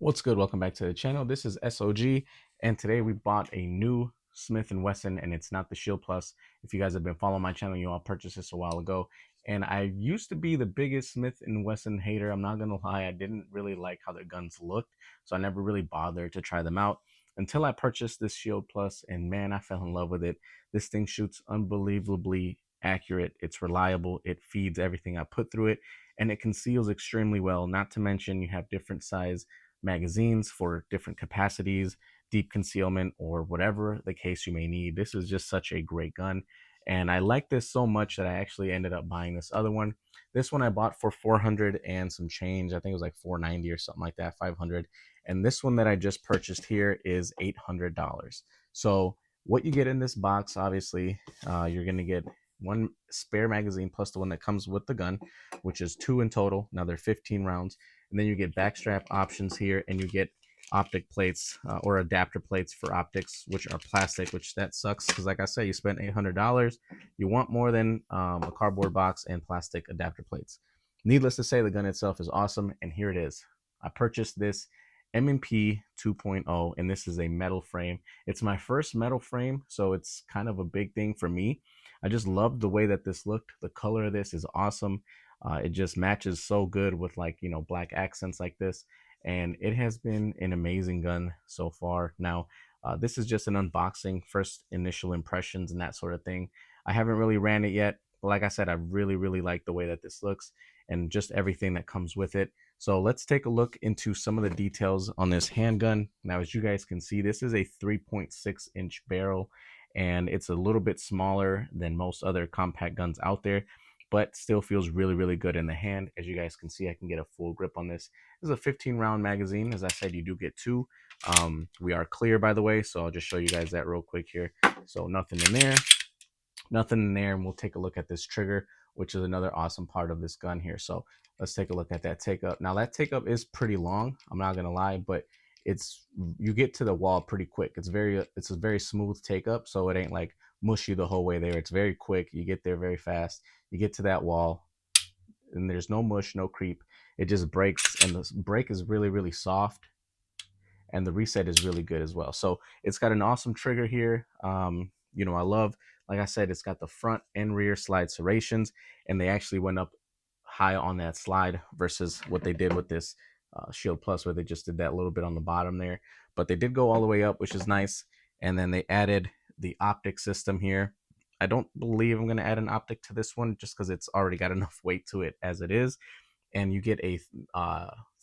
What's good? Welcome back to the channel. This is S.O.G. and today we bought a new Smith & Wesson, and it's not the Shield Plus. If you guys have been following my channel, you all purchased this a while ago. And I used to be the biggest Smith & Wesson hater. I'm not going to lie. I didn't really like how their guns looked, so I never really bothered to try them out until I purchased this Shield Plus, and man, I fell in love with it. This thing shoots unbelievably accurate. It's reliable. It feeds everything I put through it, and it conceals extremely well. Not to mention you have different size magazines for different capacities, deep concealment, or whatever the case you may need. This is just such a great gun. And I like this so much that I actually ended up buying this other one. This one I bought for 400 and some change. I think it was like 490 or something like that, 500. And this one that I just purchased here is $800. So what you get in this box, obviously, you're going to get one spare magazine plus the one that comes with the gun, which is 2 in total. Now they're 15 rounds. And then you get backstrap options here, and you get optic plates or adapter plates for optics, which are plastic, which that sucks because like I said, you spent $800. You want more than a cardboard box and plastic adapter plates. Needless to say, the gun itself is awesome, and here it is. I purchased this M&P 2.0, and this is a metal frame. It's my first metal frame, so it's kind of a big thing for me. I just love the way that this looked. The color of this is awesome. It just matches so good with, like, black accents like this, and it has been an amazing gun so far. Now this is just an unboxing, first initial impressions and that sort of thing. I haven't really ran it yet, but like I said, I really like the way that this looks and just everything that comes with it. So let's take a look into some of the details on this handgun. Now, as you guys can see, this is a 3.6-inch barrel, and it's a little bit smaller than most other compact guns out there, but still feels really good in the hand. As you guys can see, I can get a full grip on this. This is a 15 round magazine. As I said, you do get 2. We are clear, by the way, so I'll just show you guys that real quick here. So nothing in there, and we'll take a look at this trigger, which is another awesome part of this gun here. So let's take a look at that take up. Now that take up is pretty long, I'm not gonna lie, but you get to the wall pretty quick. It's a very smooth take up, so it ain't like mushy the whole way there. It's very quick. You get there very fast. You get to that wall, and there's no mush, no creep. It just breaks, and the break is really soft, and the reset is really good as well. So it's got an awesome trigger here. I love, like I said, it's got the front and rear slide serrations, and they actually went up high on that slide versus what they did with this Shield Plus, where they just did that little bit on the bottom there. But they did go all the way up, which is nice. And then they added the optic system here. I don't believe I'm going to add an optic to this one just because it's already got enough weight to it as it is. And you get a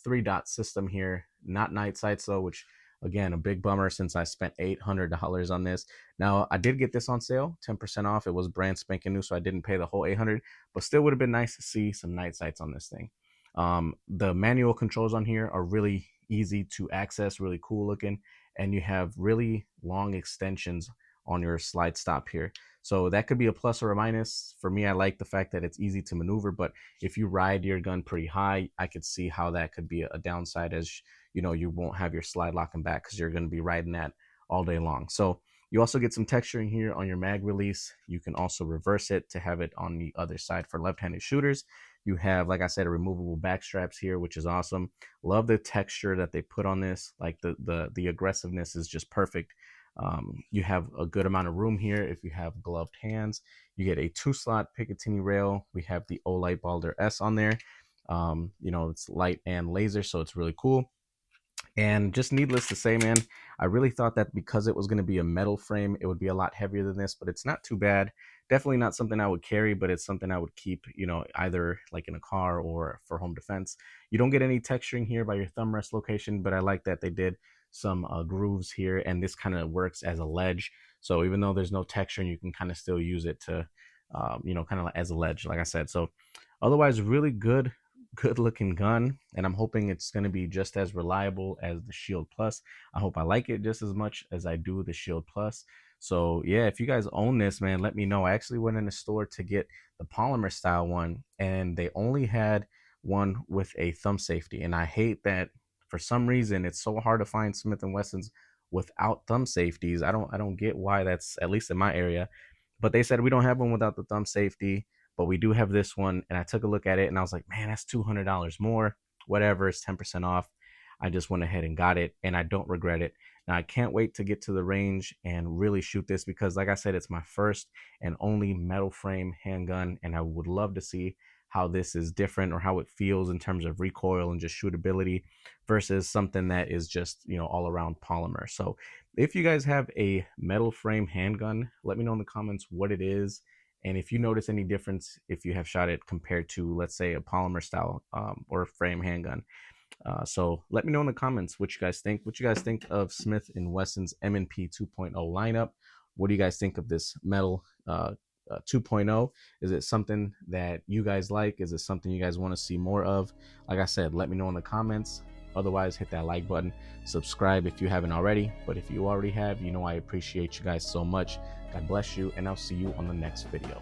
3-dot system here, not night sights though, which again, a big bummer since I spent $800 on this. Now I did get this on sale, 10% off. It was brand spanking new, so I didn't pay the whole 800, but still would have been nice to see some night sights on this thing. The manual controls on here are really easy to access, really cool looking, and you have really long extensions on your slide stop here. So that could be a plus or a minus. For me, I like the fact that it's easy to maneuver, but if you ride your gun pretty high, I could see how that could be a downside, as you won't have your slide locking back because you're going to be riding that all day long. So you also get some texturing here on your mag release. You can also reverse it to have it on the other side for left-handed shooters. You have, like I said, a removable back straps here, which is awesome. Love the texture that they put on this. Like the aggressiveness is just perfect. You have a good amount of room here if you have gloved hands. You get a 2-slot Picatinny rail. We have the Olight Balder S on there. It's light and laser, so it's really cool. And just needless to say, man, I really thought that because it was going to be a metal frame, it would be a lot heavier than this, but it's not too bad. Definitely not something I would carry, but it's something I would keep, either like in a car or for home defense. You don't get any texturing here by your thumb rest location, but I like that they did some grooves here, and this kind of works as a ledge. So even though there's no texturing, you can kind of still use it to, kind of like as a ledge, like I said. So otherwise, really good looking gun, and I'm hoping it's going to be just as reliable as the Shield Plus. I hope I like it just as much as I do the Shield Plus. So yeah, if you guys own this, man, let me know. I actually went in the store to get the polymer style one, and they only had one with a thumb safety, and I hate that. For some reason, it's so hard to find Smith & Wessons without thumb safeties. I don't get why that's, at least in my area. But they said we don't have one without the thumb safety, but we do have this one. And I took a look at it and I was like, man, that's $200 more. Whatever, it's 10% off. I just went ahead and got it, and I don't regret it. Now I can't wait to get to the range and really shoot this, because like I said, it's my first and only metal frame handgun, and I would love to see how this is different, or how it feels in terms of recoil and just shootability versus something that is just, all around polymer. So if you guys have a metal frame handgun, let me know in the comments what it is, and if you notice any difference if you have shot it compared to, let's say, a polymer style or frame handgun. So let me know in the comments what you guys think. What you guys think of Smith and Wesson's M&P 2.0 lineup? What do you guys think of this metal 2.0? Is it something that you guys like? Is it something you guys want to see more of? Like I said, let me know in the comments. Otherwise, hit that like button, subscribe if you haven't already. But if you already have, I appreciate you guys so much. God bless you, and I'll see you on the next video.